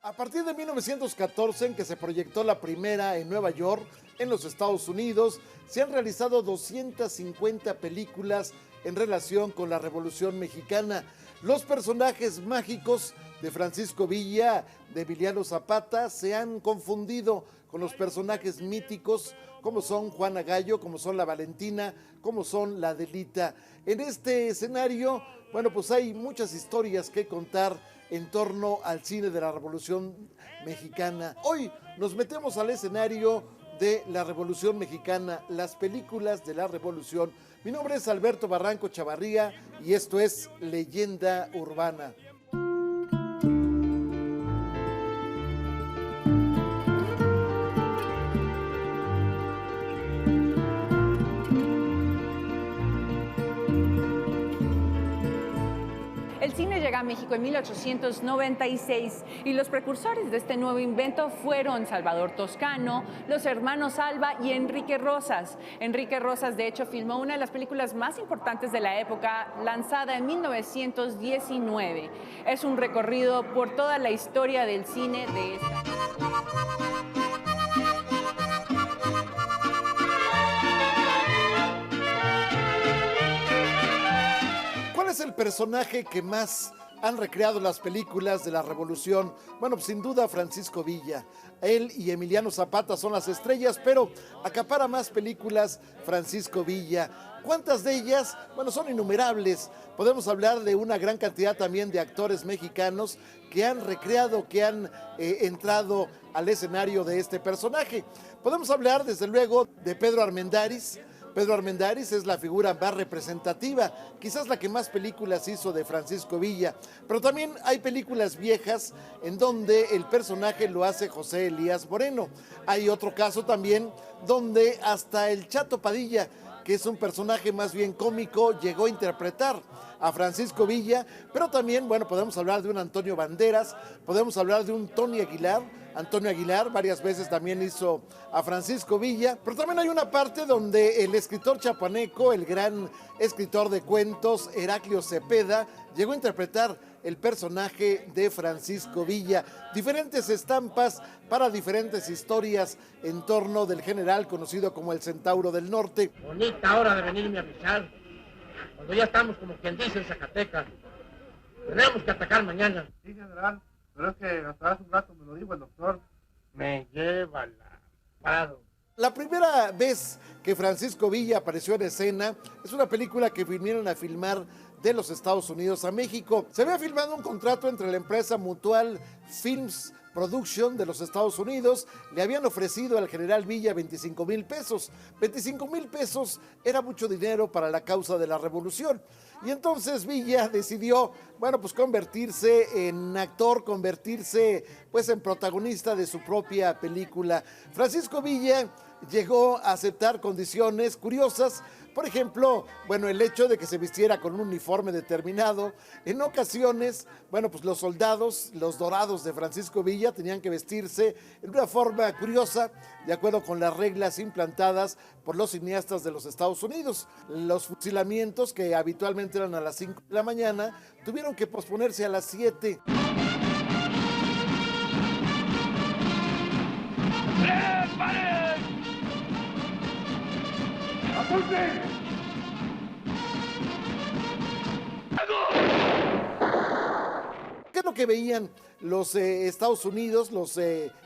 A partir de 1914, en que se proyectó la primera en Nueva York, en los Estados Unidos, se han realizado 250 películas en relación con la Revolución Mexicana. Los personajes mágicos de Francisco Villa, de Emiliano Zapata, se han confundido con los personajes míticos como son Juana Gallo, como son la Valentina, como son la Adelita. En este escenario, bueno, pues hay muchas historias que contar en torno al cine de la Revolución Mexicana. Hoy nos metemos al escenario de la Revolución Mexicana, las películas de la Revolución. Mi nombre es Alberto Barranco Chavarría y esto es Leyenda Urbana. El cine llega a México en 1896 y los precursores de este nuevo invento fueron Salvador Toscano, los hermanos Alba y Enrique Rosas. Enrique Rosas, de hecho, filmó una de las películas más importantes de la época, lanzada en 1919. Es un recorrido por toda la historia del cine de esta. ¿Cuál es el personaje que más han recreado las películas de la Revolución? Bueno, pues sin duda Francisco Villa. Él y Emiliano Zapata son las estrellas, pero acapara más películas Francisco Villa. ¿Cuántas de ellas? Bueno, son innumerables. Podemos hablar de una gran cantidad también de actores mexicanos que han recreado, que han entrado al escenario de este personaje. Podemos hablar, desde luego, de Pedro Armendáriz. Pedro Armendáriz es la figura más representativa, quizás la que más películas hizo de Francisco Villa, pero también hay películas viejas en donde el personaje lo hace José Elías Moreno. Hay otro caso también donde hasta el Chato Padilla, que es un personaje más bien cómico, llegó a interpretar a Francisco Villa, pero también, bueno, podemos hablar de un Antonio Banderas, podemos hablar de un Tony Aguilar. Antonio Aguilar varias veces también hizo a Francisco Villa, pero también hay una parte donde el escritor chapaneco, el gran escritor de cuentos, Heraclio Cepeda, llegó a interpretar el personaje de Francisco Villa. Diferentes estampas para diferentes historias en torno del general conocido como el Centauro del Norte. Bonita hora de venirme a avisar, cuando ya estamos como quien dice en Zacatecas. Tenemos que atacar mañana. Sí, general. Pero es que hasta hace un rato me lo dijo el doctor. Me lleva la parado. La primera vez que Francisco Villa apareció en escena es una película que vinieron a filmar de los Estados Unidos a México. Se había firmado un contrato entre la empresa Mutual Films Production de los Estados Unidos. Le habían ofrecido al general Villa 25,000 pesos. 25,000 pesos era mucho dinero para la causa de la revolución. Y entonces Villa decidió, bueno, pues convertirse en actor, convertirse pues en protagonista de su propia película. Francisco Villa llegó a aceptar condiciones curiosas. Por ejemplo, bueno, el hecho de que se vistiera con un uniforme determinado. En ocasiones, bueno, pues los soldados, los dorados de Francisco Villa, tenían que vestirse en una forma curiosa, de acuerdo con las reglas implantadas por los cineastas de los Estados Unidos. Los fusilamientos, que habitualmente eran a las 5 de la mañana, tuvieron que posponerse a las 7. ¡Preparen! ¡Apunten! ¿Qué es lo que veían los Estados Unidos, los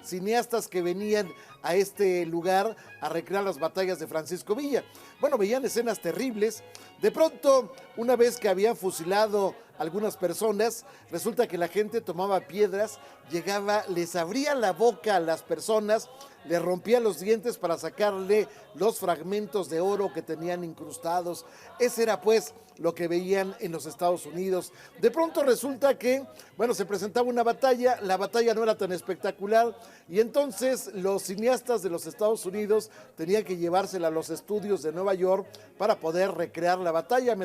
cineastas que venían a este lugar a recrear las batallas de Francisco Villa? Bueno, veían escenas terribles. De pronto, una vez que habían fusilado algunas personas, resulta que la gente tomaba piedras, llegaba, les abría la boca a las personas, les rompía los dientes para sacarle los fragmentos de oro que tenían incrustados. Ese era pues lo que veían en los Estados Unidos. De pronto resulta que, bueno, se presentaba una batalla, la batalla no era tan espectacular y entonces los cineastas de los Estados Unidos tenían que llevársela a los estudios de Nueva York para poder recrear la batalla,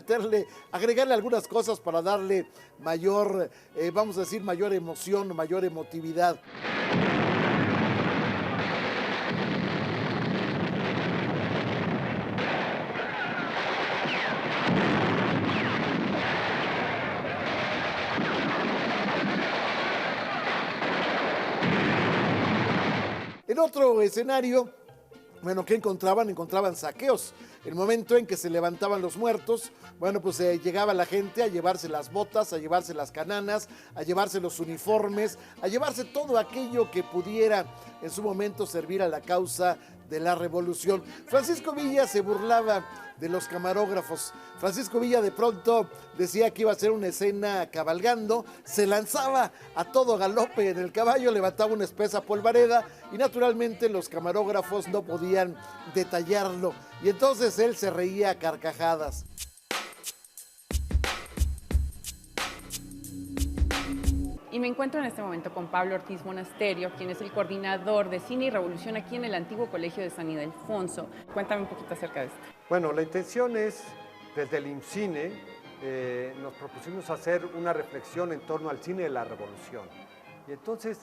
agregarle algunas cosas para darle mayor, vamos a decir, mayor emoción, mayor emotividad. En otro escenario, bueno, ¿qué encontraban? Encontraban saqueos. El momento en que se levantaban los muertos, bueno, pues llegaba la gente a llevarse las botas, a llevarse las cananas, a llevarse los uniformes, a llevarse todo aquello que pudiera en su momento servir a la causa de la revolución. Francisco Villa se burlaba de los camarógrafos. Francisco Villa de pronto decía que iba a hacer una escena cabalgando, se lanzaba a todo galope en el caballo, levantaba una espesa polvareda y naturalmente los camarógrafos no podían detallarlo. Y entonces él se reía a carcajadas. Y me encuentro en este momento con Pablo Ortiz Monasterio, quien es el coordinador de Cine y Revolución aquí en el antiguo Colegio de San Ildefonso. Cuéntame un poquito acerca de esto. Bueno, la intención es, desde el IMCINE, nos propusimos hacer una reflexión en torno al cine de la revolución. Y entonces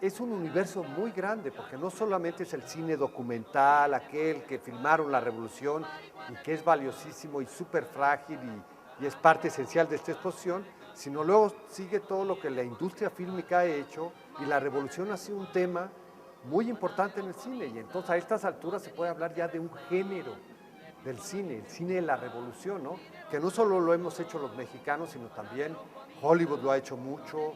es un universo muy grande, porque no solamente es el cine documental, aquel que filmaron la revolución y que es valiosísimo y súper frágil y es parte esencial de esta exposición, sino luego sigue todo lo que la industria fílmica ha hecho y la revolución ha sido un tema muy importante en el cine. Y entonces a estas alturas se puede hablar ya de un género del cine, el cine de la revolución, ¿no? Que no solo lo hemos hecho los mexicanos, sino también Hollywood lo ha hecho mucho.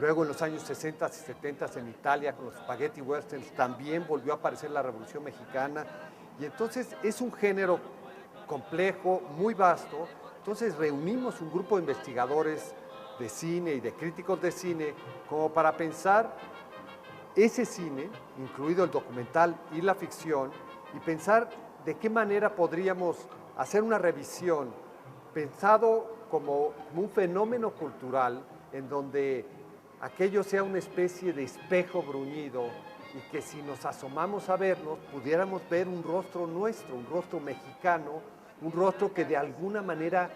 Luego en los años 60 y 70 en Italia con los spaghetti westerns también volvió a aparecer la Revolución Mexicana. Y entonces es un género complejo, muy vasto. Entonces reunimos un grupo de investigadores de cine y de críticos de cine como para pensar ese cine, incluido el documental y la ficción, y pensar de qué manera podríamos hacer una revisión pensado como un fenómeno cultural en donde aquello sea una especie de espejo bruñido y que si nos asomamos a vernos pudiéramos ver un rostro nuestro, un rostro mexicano, un rostro que de alguna manera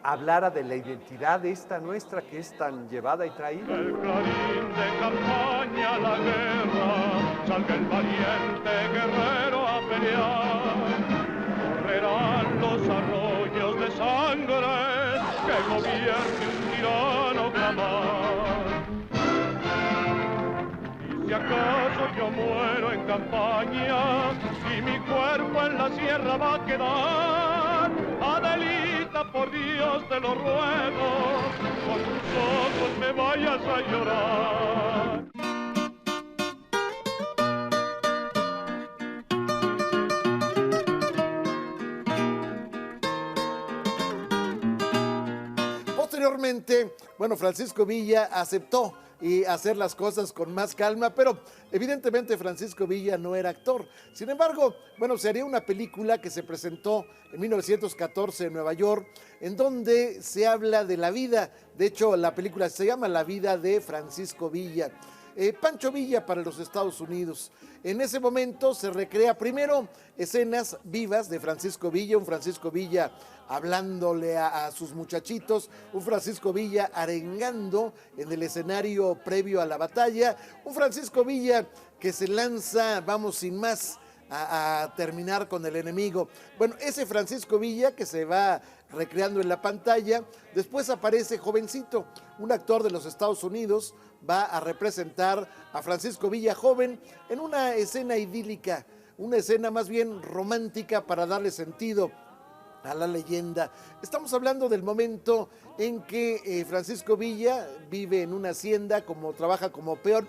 hablara de la identidad esta nuestra que es tan llevada y traída. El clarín de campaña, la guerra, salga el valiente guerrero a pelear. Correrán los arroyos de sangre que gobierne un tirano jamás. Y si acaso yo muero en campaña y mi cuerpo en la sierra va a quedar, Adelita, por Dios te lo ruego, con tus ojos me vayas a llorar. Posteriormente, bueno, Francisco Villa aceptó y hacer las cosas con más calma, pero evidentemente Francisco Villa no era actor. Sin embargo, bueno, se haría una película que se presentó en 1914 en Nueva York, en donde se habla de la vida. De hecho, la película se llama La vida de Francisco Villa. Pancho Villa para los Estados Unidos. En ese momento se recrea primero escenas vivas de Francisco Villa, un Francisco Villa hablándole a sus muchachitos, un Francisco Villa arengando en el escenario previo a la batalla, un Francisco Villa que se lanza, vamos sin más, a terminar con el enemigo. Bueno, ese Francisco Villa que se va recreando en la pantalla, después aparece jovencito, un actor de los Estados Unidos, va a representar a Francisco Villa joven en una escena idílica, una escena más bien romántica para darle sentido a la leyenda. Estamos hablando del momento en que Francisco Villa vive en una hacienda, trabaja como peón,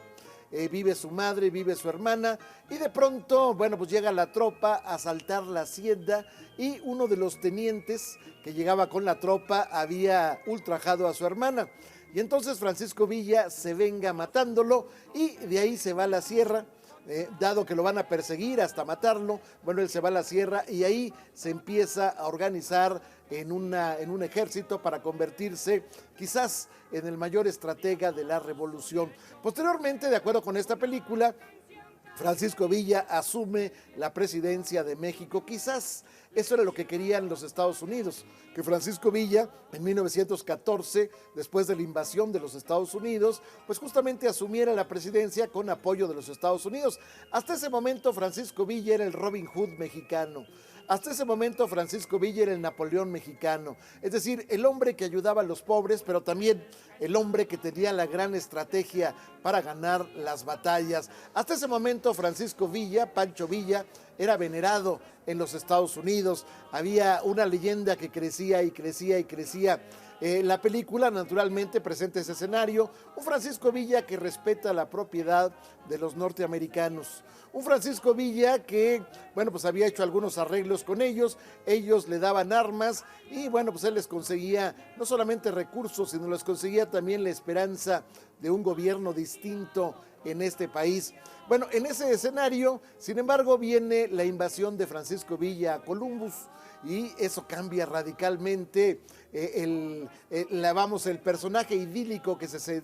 vive su madre, vive su hermana, y de pronto, bueno, pues llega la tropa a asaltar la hacienda y uno de los tenientes que llegaba con la tropa había ultrajado a su hermana. Y entonces Francisco Villa se venga matándolo y de ahí se va a la sierra. Dado que lo van a perseguir hasta matarlo, bueno, él se va a la sierra y ahí se empieza a organizar en un ejército para convertirse quizás en el mayor estratega de la revolución. Posteriormente, de acuerdo con esta película, Francisco Villa asume la presidencia de México. Quizás eso era lo que querían los Estados Unidos, que Francisco Villa en 1914, después de la invasión de los Estados Unidos, pues justamente asumiera la presidencia con apoyo de los Estados Unidos. Hasta ese momento Francisco Villa era el Robin Hood mexicano. Hasta ese momento Francisco Villa era el Napoleón mexicano, es decir, el hombre que ayudaba a los pobres, pero también el hombre que tenía la gran estrategia para ganar las batallas. Hasta ese momento Francisco Villa, Pancho Villa, era venerado en los Estados Unidos. Había una leyenda que crecía y crecía y crecía. La película naturalmente presenta ese escenario, un Francisco Villa que respeta la propiedad de los norteamericanos, un Francisco Villa que, bueno, pues había hecho algunos arreglos con ellos le daban armas y, bueno, pues él les conseguía no solamente recursos, sino les conseguía también la esperanza de un gobierno distinto en este país. Bueno, en ese escenario, sin embargo, viene la invasión de Francisco Villa a Columbus y eso cambia radicalmente el personaje idílico que se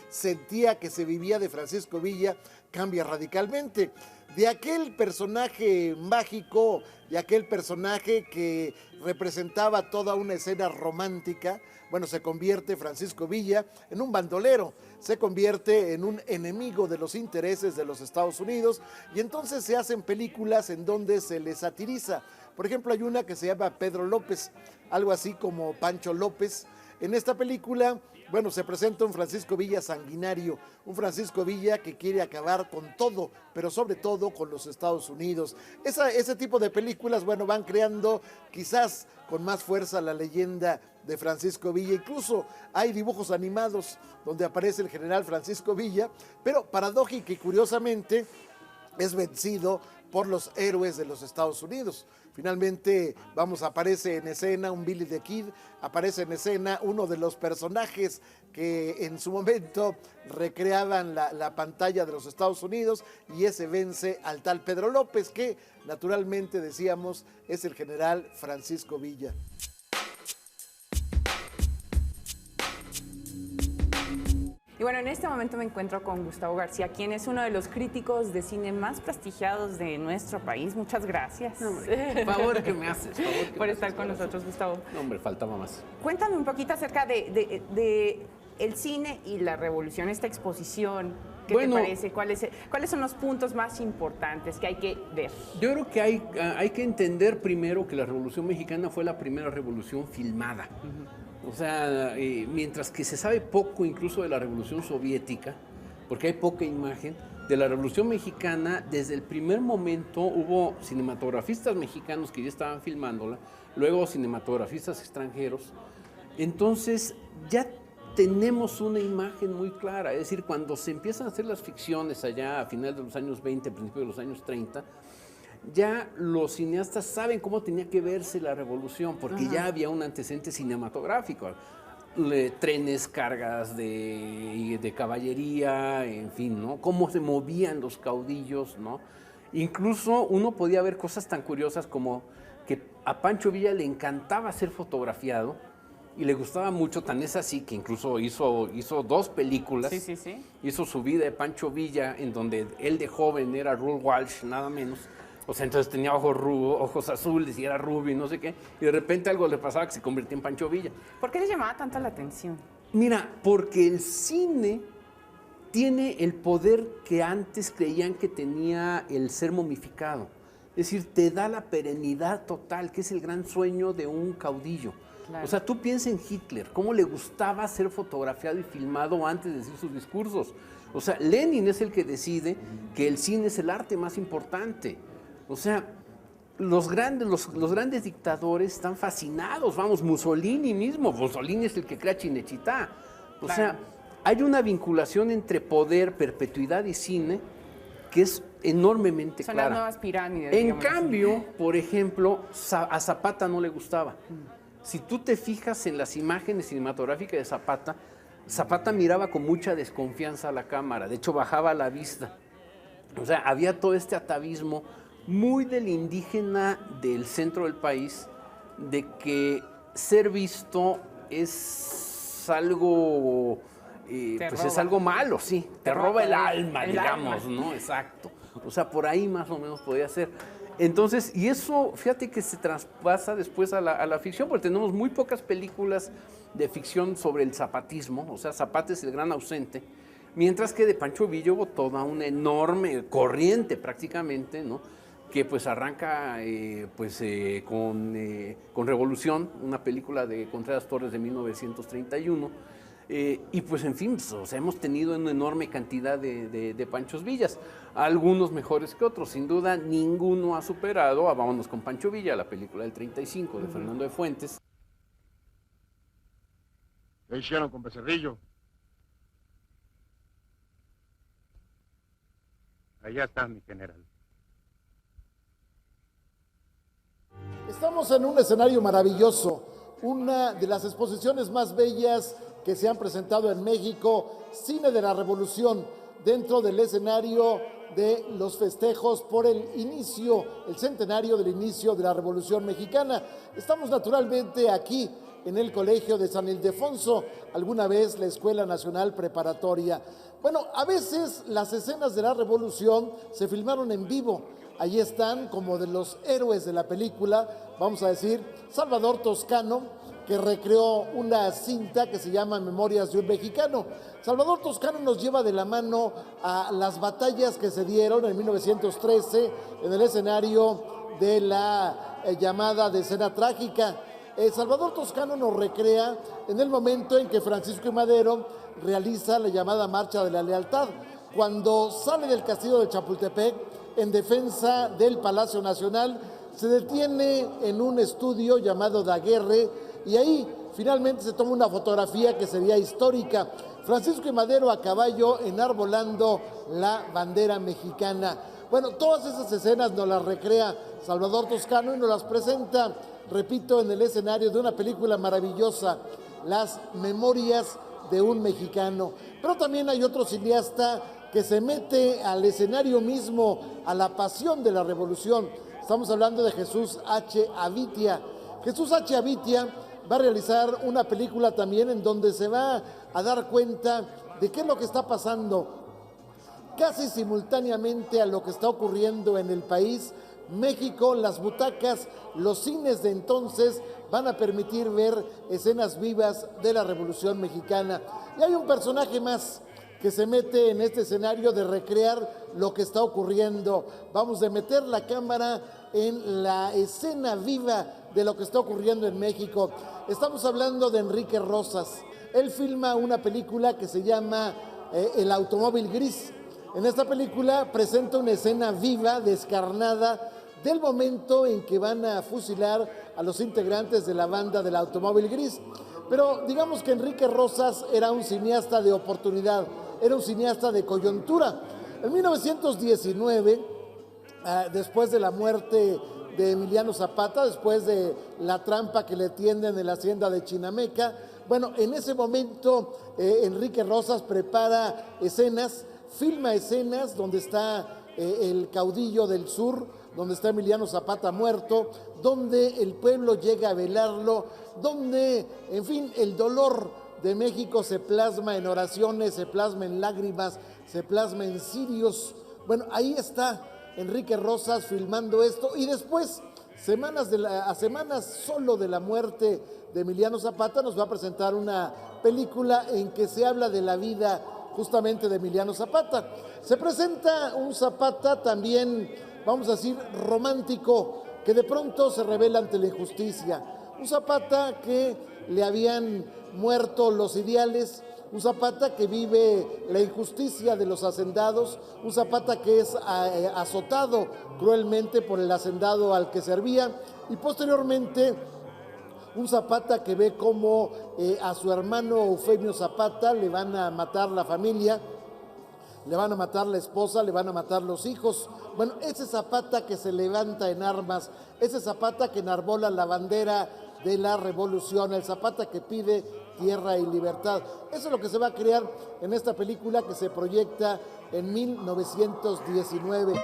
sentía, que se vivía de Francisco Villa, cambia radicalmente. De aquel personaje mágico, de aquel personaje que representaba toda una escena romántica, bueno, se convierte Francisco Villa en un bandolero, se convierte en un enemigo de los intereses de los Estados Unidos y entonces se hacen películas en donde se le satiriza. Por ejemplo, hay una que se llama Pedro López, algo así como Pancho López. En esta película, bueno, se presenta un Francisco Villa sanguinario, un Francisco Villa que quiere acabar con todo, pero sobre todo con los Estados Unidos. Ese tipo de películas, bueno, van creando quizás con más fuerza la leyenda de Francisco Villa. Incluso hay dibujos animados donde aparece el general Francisco Villa, pero paradójica y curiosamente es vencido por los héroes de los Estados Unidos. Finalmente, aparece en escena un Billy the Kid, aparece en escena uno de los personajes que en su momento recreaban la pantalla de los Estados Unidos y ese vence al tal Pedro López, que naturalmente decíamos es el general Francisco Villa. Y bueno, en este momento me encuentro con Gustavo García, quien es uno de los críticos de cine más prestigiados de nuestro país. Muchas gracias. No, hombre, favor que me haces. Por estar con nosotros, Gustavo. No, hombre, faltaba más. Cuéntame un poquito acerca de el cine y la revolución, esta exposición. ¿Qué te parece? ¿Cuáles son los puntos más importantes que hay que ver? Yo creo que hay que entender primero que la Revolución Mexicana fue la primera revolución filmada. O sea, mientras que se sabe poco incluso de la Revolución Soviética, porque hay poca imagen, de la Revolución Mexicana, desde el primer momento hubo cinematografistas mexicanos que ya estaban filmándola, luego cinematografistas extranjeros. Entonces, ya tenemos una imagen muy clara, es decir, cuando se empiezan a hacer las ficciones allá a finales de los años 20, principios de los años 30, ya los cineastas saben cómo tenía que verse la revolución, porque ya había un antecedente cinematográfico, trenes, cargas de caballería, en fin, ¿no? Cómo se movían los caudillos, ¿no? Incluso uno podía ver cosas tan curiosas como que a Pancho Villa le encantaba ser fotografiado y le gustaba mucho, tan es así que incluso hizo 2 películas. Sí. Hizo Su vida de Pancho Villa, en donde él de joven era Raoul Walsh, nada menos. O sea, entonces tenía ojos azules y era rubio y no sé qué. Y de repente algo le pasaba que se convirtió en Pancho Villa. ¿Por qué le llamaba tanto la atención? Mira, porque el cine tiene el poder que antes creían que tenía el ser momificado. Es decir, te da la perenidad total, que es el gran sueño de un caudillo. Claro. O sea, tú piensa en Hitler, cómo le gustaba ser fotografiado y filmado antes de decir sus discursos. O sea, Lenin es el que decide que el cine es el arte más importante. O sea, los grandes dictadores están fascinados. Vamos, Mussolini mismo. Mussolini es el que crea Cinecittà. O sea, hay una vinculación entre poder, perpetuidad y cine que es enormemente clara. Son las nuevas pirámides. En cambio, por ejemplo, a Zapata no le gustaba. Si tú te fijas en las imágenes cinematográficas de Zapata, Zapata miraba con mucha desconfianza a la cámara. De hecho, bajaba la vista. O sea, había todo este atavismo muy del indígena del centro del país, de que ser visto es algo, pues es algo malo, sí, te roba el alma, digamos, ¿no? Exacto. O sea, por ahí más o menos podía ser. Entonces, y eso, fíjate que se traspasa después a la ficción, porque tenemos muy pocas películas de ficción sobre el zapatismo, o sea, Zapata es el gran ausente, mientras que de Pancho Villa hubo toda una enorme corriente prácticamente, ¿no?, que pues arranca con Revolución, una película de Contreras Torres de 1931, y pues en fin, pues, o sea, hemos tenido una enorme cantidad de Panchos Villas, algunos mejores que otros, sin duda ninguno ha superado a Vámonos con Pancho Villa, la película del 35 de Fernando de Fuentes. ¿Qué hicieron con Becerrillo? Allá está, mi general. Estamos en un escenario maravilloso, una de las exposiciones más bellas que se han presentado en México, Cine de la Revolución, dentro del escenario de los festejos por el centenario del inicio de la Revolución Mexicana. Estamos naturalmente aquí en el Colegio de San Ildefonso, alguna vez la Escuela Nacional Preparatoria. Bueno, a veces las escenas de la Revolución se filmaron en vivo. Allí están, como de los héroes de la película, vamos a decir, Salvador Toscano, que recreó una cinta que se llama Memorias de un Mexicano. Salvador Toscano nos lleva de la mano a las batallas que se dieron en 1913 en el escenario de la llamada Decena Trágica. Salvador Toscano nos recrea en el momento en que Francisco I. Madero realiza la llamada Marcha de la Lealtad, cuando sale del castillo de Chapultepec en defensa del Palacio Nacional, se detiene en un estudio llamado Daguerre y ahí finalmente se toma una fotografía que sería histórica. Francisco I. Madero a caballo enarbolando la bandera mexicana. Bueno, todas esas escenas nos las recrea Salvador Toscano y nos las presenta, repito, en el escenario de una película maravillosa, Las Memorias de un Mexicano. Pero también hay otro cineasta que se mete al escenario mismo, a la pasión de la revolución. Estamos hablando de Jesús H. Avitia. Jesús H. Avitia va a realizar una película también en donde se va a dar cuenta de qué es lo que está pasando casi simultáneamente a lo que está ocurriendo en el país. México, las butacas, los cines de entonces van a permitir ver escenas vivas de la Revolución Mexicana. Y hay un personaje más que se mete en este escenario de recrear lo que está ocurriendo. Vamos a meter la cámara en la escena viva de lo que está ocurriendo en México. Estamos hablando de Enrique Rosas. Él filma una película que se llama El Automóvil Gris. En esta película presenta una escena viva, descarnada, del momento en que van a fusilar a los integrantes de la banda del Automóvil Gris. Pero digamos que Enrique Rosas era un cineasta de oportunidad, era un cineasta de coyuntura. En 1919, después de la muerte de Emiliano Zapata, después de la trampa que le tienden en la hacienda de Chinameca, bueno, en ese momento Enrique Rosas prepara escenas, filma escenas donde está el caudillo del sur, donde está Emiliano Zapata muerto, donde el pueblo llega a velarlo, donde, en fin, el dolor de México se plasma en oraciones, se plasma en lágrimas, se plasma en cirios. Bueno, ahí está Enrique Rosas filmando esto y después, a semanas solo de la muerte de Emiliano Zapata, nos va a presentar una película en que se habla de la vida justamente de Emiliano Zapata. Se presenta un Zapata también, vamos a decir, romántico, que de pronto se revela ante la injusticia. Un Zapata que le habían muerto los ideales, un Zapata que vive la injusticia de los hacendados, un Zapata que es azotado cruelmente por el hacendado al que servía, y posteriormente un Zapata que ve cómo a su hermano Eufemio Zapata le van a matar la familia, le van a matar la esposa, le van a matar los hijos. Bueno, ese Zapata que se levanta en armas, ese Zapata que enarbola la bandera de la revolución, el Zapata que pide tierra y libertad. Eso es lo que se va a crear en esta película que se proyecta en 1919.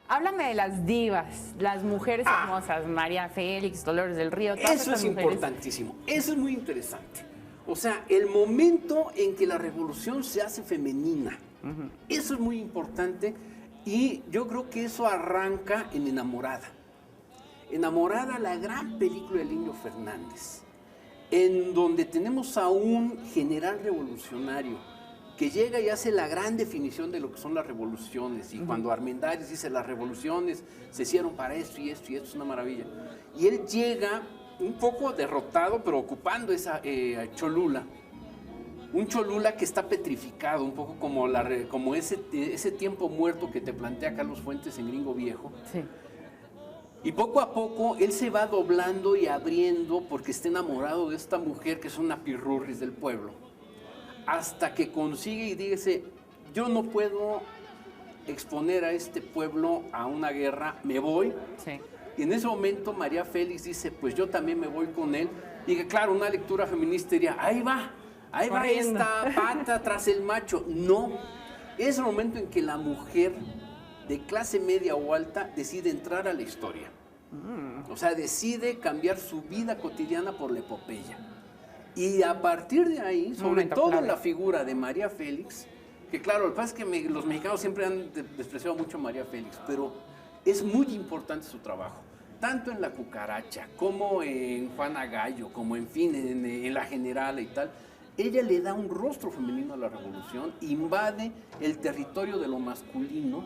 Háblame de las divas, las mujeres hermosas, María Félix, Dolores del Río. Eso es importantísimo, eso es muy interesante. O sea, el momento en que la revolución se hace femenina, eso es muy importante y yo creo que eso arranca en Enamorada. Enamorada, la gran película de Lino Fernández, en donde tenemos a un general revolucionario que llega y hace la gran definición de lo que son las revoluciones. Y cuando Armendáriz dice las revoluciones se hicieron para esto y esto y esto, es una maravilla. Y él llega un poco derrotado, pero ocupando esa Cholula. Un Cholula que está petrificado, un poco como ese tiempo muerto que te plantea Carlos Fuentes en Gringo Viejo. Sí. Y poco a poco él se va doblando y abriendo porque está enamorado de esta mujer que es una pirurris del pueblo. Hasta que consigue y dice, yo no puedo exponer a este pueblo a una guerra, me voy. Sí. Y en ese momento María Félix dice, pues yo también me voy con él. Y que claro, una lectura feminista diría, ahí va Corriendo. esta pata tras el macho. No, es el momento en que la mujer de clase media o alta decide entrar a la historia. O sea, decide cambiar su vida cotidiana por la epopeya. Y a partir de ahí, sobre Momento todo clave. la figura de María Félix, que claro, lo que pasa es que los mexicanos siempre han despreciado mucho a María Félix, pero es muy importante su trabajo, tanto en La Cucaracha, como en Juana Gallo, como en fin, en La Generala y tal. Ella le da un rostro femenino a la revolución, invade el territorio de lo masculino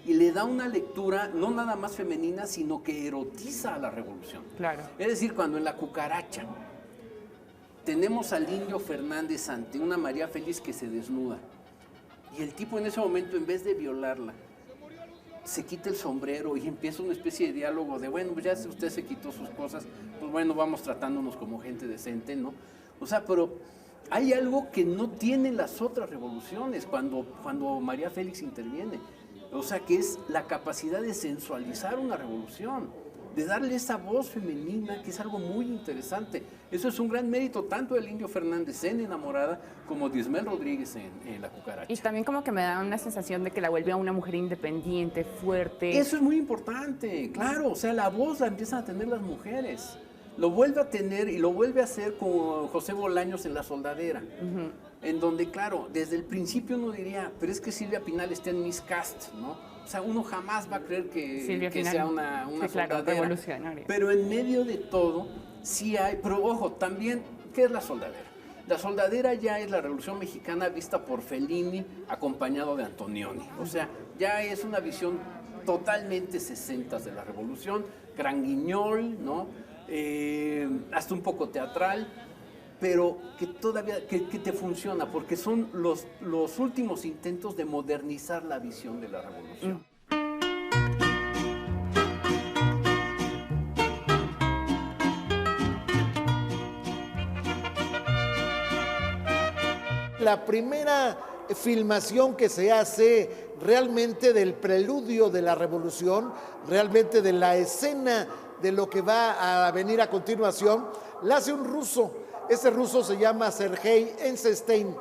y le da una lectura no nada más femenina, sino que erotiza a la revolución. Claro. Es decir, cuando en La Cucaracha tenemos al Indio Fernández ante una María Félix que se desnuda, y el tipo en ese momento, en vez de violarla, se quita el sombrero y empieza una especie de diálogo de, bueno, pues ya usted se quitó sus cosas, pues bueno, vamos tratándonos como gente decente, ¿no? O sea, pero hay algo que no tienen las otras revoluciones cuando María Félix interviene. O sea, que es la capacidad de sensualizar una revolución, de darle esa voz femenina, que es algo muy interesante. Eso es un gran mérito tanto del Indio Fernández en Enamorada como de Ismel Rodríguez en La Cucaracha. Y también como que me da una sensación de que la vuelve a una mujer independiente, fuerte. Eso es muy importante, claro. O sea, la voz la empiezan a tener las mujeres. Lo vuelve a tener y lo vuelve a hacer con José Bolaños en La Soldadera. En donde, claro, desde el principio uno diría, pero es que Silvia Pinal está en Miscast, ¿no? O sea, uno jamás va a creer que sea una sí, claro, soldadera. revolucionaria. Pero en medio de todo, sí hay, pero ojo, también, ¿qué es La Soldadera? La Soldadera ya es la Revolución Mexicana vista por Fellini, acompañado de Antonioni. O sea, ya es una visión totalmente 60s de la Revolución, gran guiñol, ¿no? Hasta un poco teatral, pero que todavía que te funciona, porque son los últimos intentos de modernizar la visión de la revolución. La primera filmación que se hace realmente del preludio de la revolución, realmente de la escena de lo que va a venir a continuación, la hace un ruso. Ese ruso se llama Sergei Eisenstein.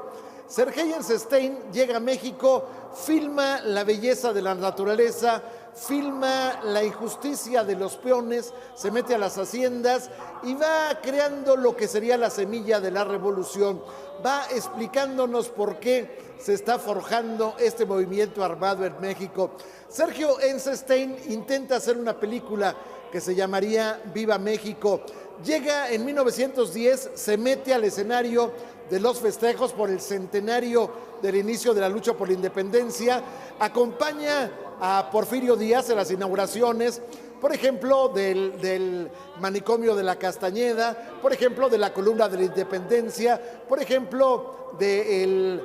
Sergei Eisenstein llega a México, filma la belleza de la naturaleza, filma la injusticia de los peones, se mete a las haciendas y va creando lo que sería la semilla de la revolución. Va explicándonos por qué se está forjando este movimiento armado en México. Sergio Eisenstein intenta hacer una película que se llamaría Viva México. Llega en 1910, se mete al escenario de los festejos por el centenario del inicio de la lucha por la independencia, acompaña a Porfirio Díaz en las inauguraciones, por ejemplo, del manicomio de la Castañeda, por ejemplo, de la columna de la Independencia, por ejemplo, del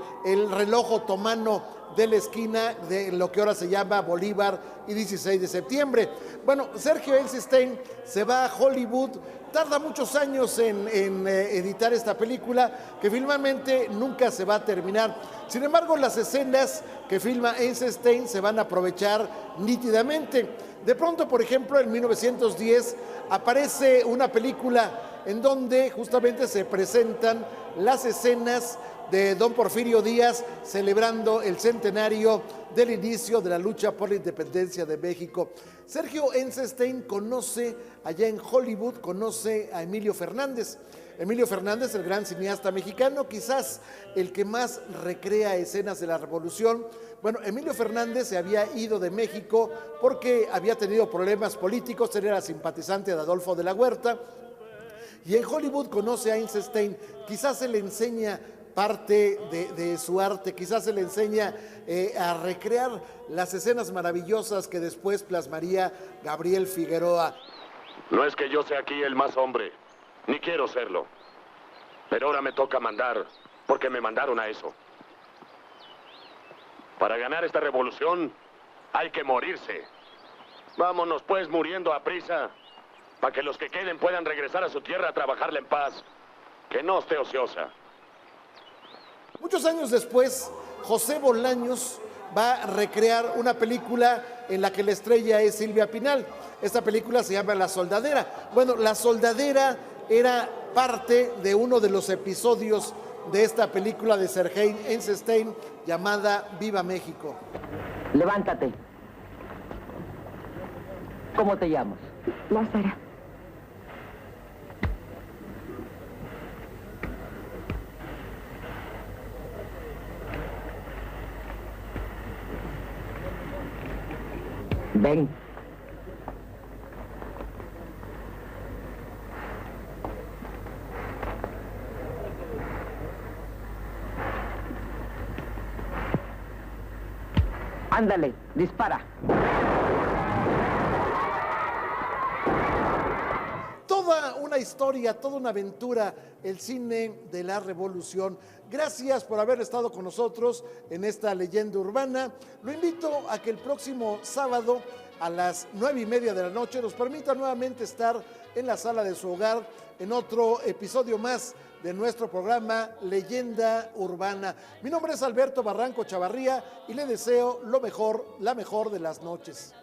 reloj otomano de la esquina de lo que ahora se llama Bolívar y 16 de septiembre. Bueno, Sergio Eisenstein se va a Hollywood, tarda muchos años en editar esta película, que finalmente nunca se va a terminar. Sin embargo, las escenas que filma Eisenstein se van a aprovechar nítidamente. De pronto, por ejemplo, en 1910 aparece una película en donde justamente se presentan las escenas de don Porfirio Díaz celebrando el centenario del inicio de la lucha por la independencia de México. Sergio Eisenstein conoce allá en Hollywood, conoce a Emilio Fernández. Emilio Fernández, el gran cineasta mexicano, quizás el que más recrea escenas de la revolución. Bueno, Emilio Fernández se había ido de México porque había tenido problemas políticos, él era simpatizante de Adolfo de la Huerta, y en Hollywood conoce a Eisenstein, quizás se le enseña parte de su arte. Quizás se le enseña a recrear las escenas maravillosas que después plasmaría Gabriel Figueroa. No es que yo sea aquí el más hombre, ni quiero serlo. Pero ahora me toca mandar, porque me mandaron a eso. Para ganar esta revolución hay que morirse. Vámonos pues muriendo a prisa, para que los que queden puedan regresar a su tierra a trabajarla en paz, que no esté ociosa. Muchos años después, José Bolaños va a recrear una película en la que la estrella es Silvia Pinal. Esta película se llama La Soldadera. Bueno, La Soldadera era parte de uno de los episodios de esta película de Sergei Eisenstein llamada Viva México. Levántate. ¿Cómo te llamas? Lázara. Ven. Ándale, dispara. Toda una historia, toda una aventura, el cine de la revolución. Gracias por haber estado con nosotros en esta leyenda urbana. Lo invito a que el próximo sábado a las 9:30 de la noche nos permita nuevamente estar en la sala de su hogar en otro episodio más de nuestro programa Leyenda Urbana. Mi nombre es Alberto Barranco Chavarría y le deseo lo mejor, la mejor de las noches.